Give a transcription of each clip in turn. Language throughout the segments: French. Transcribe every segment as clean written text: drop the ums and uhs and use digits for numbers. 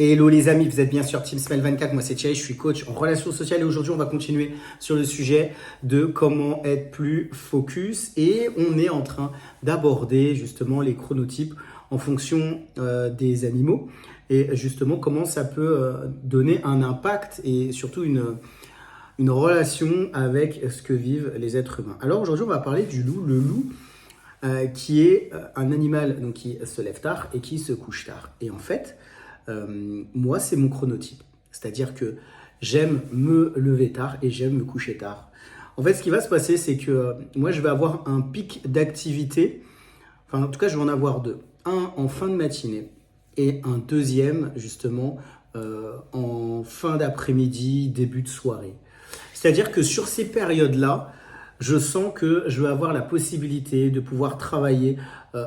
Hello les amis, vous êtes bien sur Team Smile 24, moi c'est Thierry, je suis coach en relations sociales et aujourd'hui on va continuer sur le sujet de comment être plus focus et on est en train d'aborder justement les chronotypes en fonction des animaux et justement comment ça peut donner un impact et surtout une relation avec ce que vivent les êtres humains. Alors aujourd'hui on va parler du loup, le loup qui est un animal donc, qui se lève tard et qui se couche tard. Et en fait, moi, c'est mon chronotype. C'est-à-dire que j'aime me lever tard et j'aime me coucher tard. En fait, ce qui va se passer, c'est que moi, je vais avoir un pic d'activité. Enfin, en tout cas, je vais en avoir deux. Un en fin de matinée et un deuxième, justement, en fin d'après-midi, début de soirée. C'est-à-dire que sur ces périodes-là, je sens que je vais avoir la possibilité de pouvoir travailler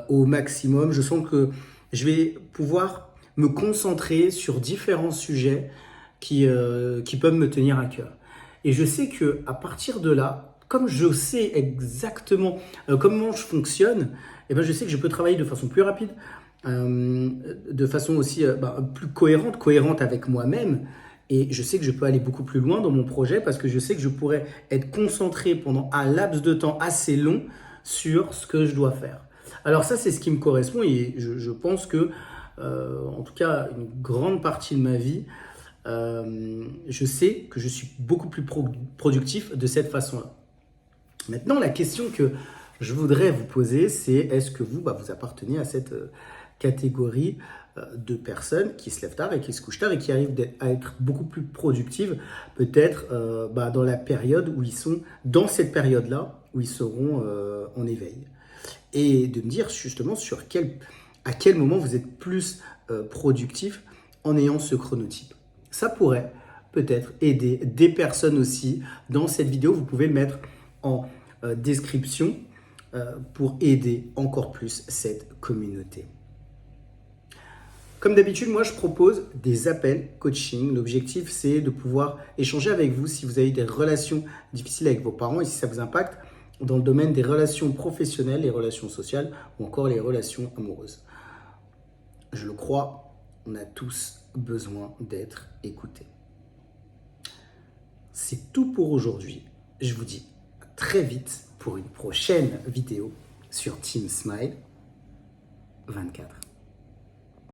au maximum. Je sens que je vais pouvoir me concentrer sur différents sujets qui peuvent me tenir à cœur. Et je sais que à partir de là, comme je sais exactement comment je fonctionne, eh ben je sais que je peux travailler de façon plus rapide, de façon aussi plus cohérente avec moi-même. Et je sais que je peux aller beaucoup plus loin dans mon projet parce que je sais que je pourrais être concentré pendant un laps de temps assez long sur ce que je dois faire. Alors ça, c'est ce qui me correspond et je pense que, en tout cas, une grande partie de ma vie, je sais que je suis beaucoup plus productif de cette façon-là. Maintenant, la question que je voudrais vous poser, c'est est-ce que vous, vous appartenez à cette catégorie de personnes qui se lèvent tard et qui se couchent tard et qui arrivent à être beaucoup plus productives, peut-être dans la période où ils sont, dans cette période-là, où ils seront en éveil. Et de me dire justement à quel moment vous êtes plus productif en ayant ce chronotype. Ça pourrait peut-être aider des personnes aussi. Dans cette vidéo, vous pouvez le mettre en description pour aider encore plus cette communauté. Comme d'habitude, moi je propose des appels coaching. L'objectif c'est de pouvoir échanger avec vous si vous avez des relations difficiles avec vos parents et si ça vous impacte dans le domaine des relations professionnelles, les relations sociales ou encore les relations amoureuses. Je le crois, on a tous besoin d'être écoutés. C'est tout pour aujourd'hui. Je vous dis à très vite pour une prochaine vidéo sur Team Smile 24.